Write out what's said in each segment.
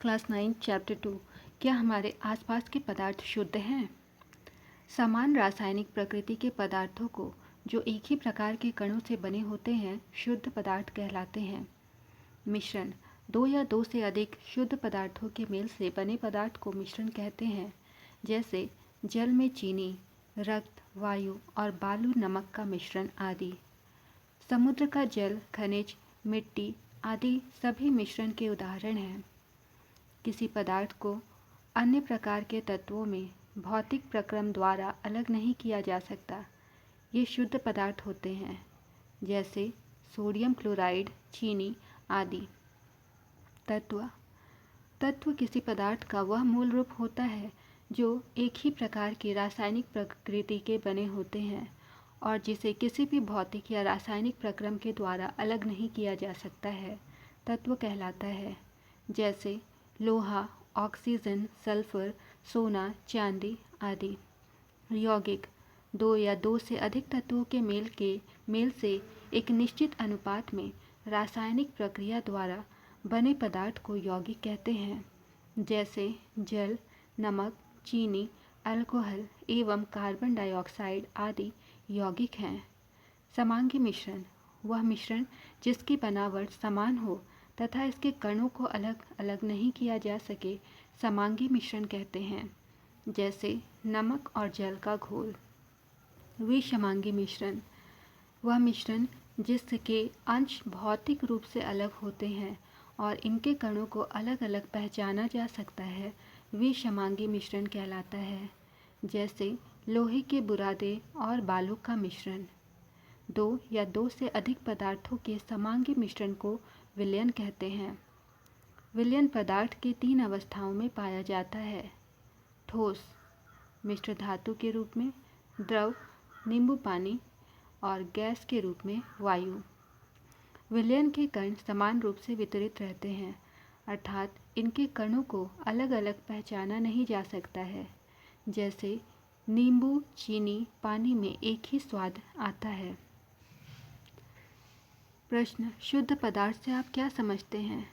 Class 9 chapter 2। क्या हमारे आसपास के पदार्थ शुद्ध हैं? समान रासायनिक प्रकृति के पदार्थों को जो एक ही प्रकार के कणों से बने होते हैं शुद्ध पदार्थ कहलाते हैं। मिश्रण दो या दो से अधिक शुद्ध पदार्थों के मेल से बने पदार्थ को मिश्रण कहते हैं, जैसे जल में चीनी, रक्त, वायु और बालू नमक का मिश्रण आदि। समुद्र का जल, खनिज, मिट्टी आदि सभी मिश्रण के उदाहरण हैं। किसी पदार्थ को अन्य प्रकार के तत्वों में भौतिक प्रक्रम द्वारा अलग नहीं किया जा सकता। ये शुद्ध पदार्थ होते हैं, जैसे सोडियम क्लोराइड, चीनी आदि। तत्व किसी पदार्थ का वह मूल रूप होता है जो एक ही प्रकार की रासायनिक प्रकृति के बने होते हैं और जिसे किसी भी भौतिक या रासायनिक प्रक्रम के द्वारा अलग नहीं किया जा सकता है, तत्व कहलाता है। जैसे लोहा, ऑक्सीजन, सल्फर, सोना, चांदी आदि। यौगिक दो या दो से अधिक तत्वों के मेल से एक निश्चित अनुपात में रासायनिक प्रक्रिया द्वारा बने पदार्थ को यौगिक कहते हैं, जैसे जल, नमक, चीनी, अल्कोहल एवं कार्बन डाइऑक्साइड आदि यौगिक हैं। समांगी मिश्रण वह मिश्रण जिसकी बनावट समान हो तथा इसके कणों को अलग अलग नहीं किया जा सके समांगी मिश्रण कहते हैं, जैसे नमक और जल का घोल। विषमांगी मिश्रण वह मिश्रण जिसके अंश भौतिक रूप से अलग होते हैं और इनके कणों को अलग अलग पहचाना जा सकता है, विषमांगी मिश्रण कहलाता है। जैसे लोहे के बुरादे और बालू का मिश्रण। दो या दो से अधिक पदार्थों के समांगी मिश्रण को विलयन कहते हैं। विलयन पदार्थ की तीन अवस्थाओं में पाया जाता है: ठोस, मिश्र धातु के रूप में, द्रव, नींबू पानी और गैस के रूप में वायु। विलयन के कण समान रूप से वितरित रहते हैं, अर्थात इनके कणों को अलग अलग पहचाना नहीं जा सकता है। जैसे नींबू, चीनी, पानी में एक ही स्वाद आता है। प्रश्न: शुद्ध पदार्थ से आप क्या समझते हैं?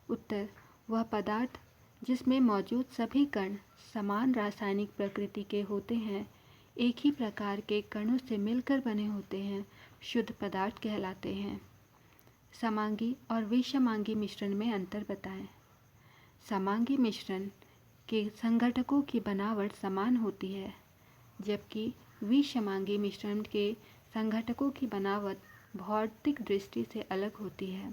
उत्तर: वह पदार्थ जिसमें मौजूद सभी कण समान रासायनिक प्रकृति के होते हैं, एक ही प्रकार के कणों से मिलकर बने होते हैं, शुद्ध पदार्थ कहलाते हैं। समांगी और विषमांगी मिश्रण में अंतर बताएं। समांगी मिश्रण के संघटकों की बनावट समान होती है, जबकि विषमांगी मिश्रण के संघटकों की बनावट भौतिक दृष्टि से अलग होती है।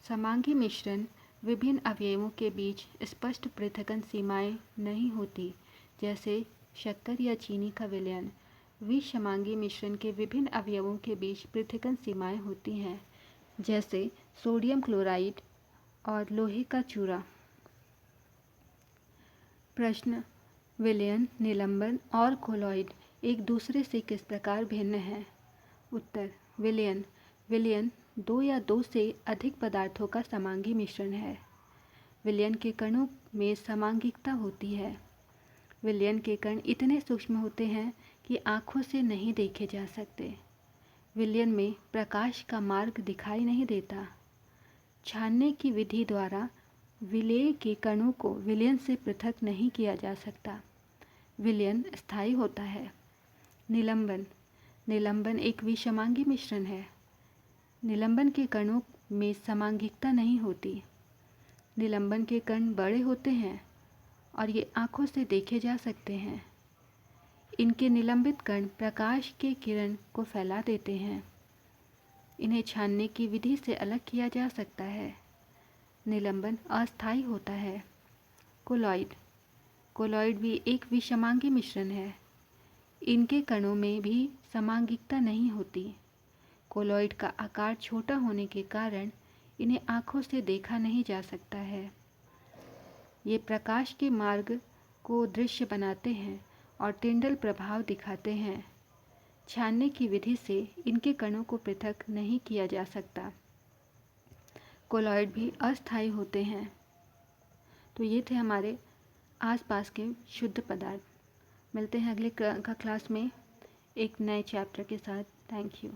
समांगी मिश्रण विभिन्न अवयवों के बीच स्पष्ट पृथक्करण सीमाएं नहीं होती, जैसे शक्कर या चीनी का विलयन। विषमांगी मिश्रण के विभिन्न अवयवों के बीच पृथक्करण सीमाएं होती हैं, जैसे सोडियम क्लोराइड और लोहे का चूरा। प्रश्न: विलयन, निलंबन और कोलॉइड एक दूसरे से किस प्रकार भिन्न हैं? उत्तर: विलयन दो या दो से अधिक पदार्थों का समांगी मिश्रण है। विलयन के कणों में समांगिकता होती है। विलयन के कण इतने सूक्ष्म होते हैं कि आँखों से नहीं देखे जा सकते। विलयन में प्रकाश का मार्ग दिखाई नहीं देता। छानने की विधि द्वारा विलेय के कणों को विलयन से पृथक नहीं किया जा सकता। विलयन स्थायी होता है। निलंबन एक विषमांगी मिश्रण है। निलंबन के कणों में समांगिकता नहीं होती। निलंबन के कण बड़े होते हैं और ये आँखों से देखे जा सकते हैं। इनके निलंबित कण प्रकाश के किरण को फैला देते हैं। इन्हें छानने की विधि से अलग किया जा सकता है। निलंबन अस्थायी होता है। कोलॉइड भी एक विषमांगी मिश्रण है। इनके कणों में भी समांगिकता नहीं होती। कोलॉइड का आकार छोटा होने के कारण इन्हें आँखों से देखा नहीं जा सकता है। ये प्रकाश के मार्ग को दृश्य बनाते हैं और टिंडल प्रभाव दिखाते हैं। छानने की विधि से इनके कणों को पृथक नहीं किया जा सकता। कोलॉइड भी अस्थायी होते हैं। तो ये थे हमारे आसपास के शुद्ध पदार्थ। मिलते हैं अगले क्लास में एक नए चैप्टर के साथ। Thank you.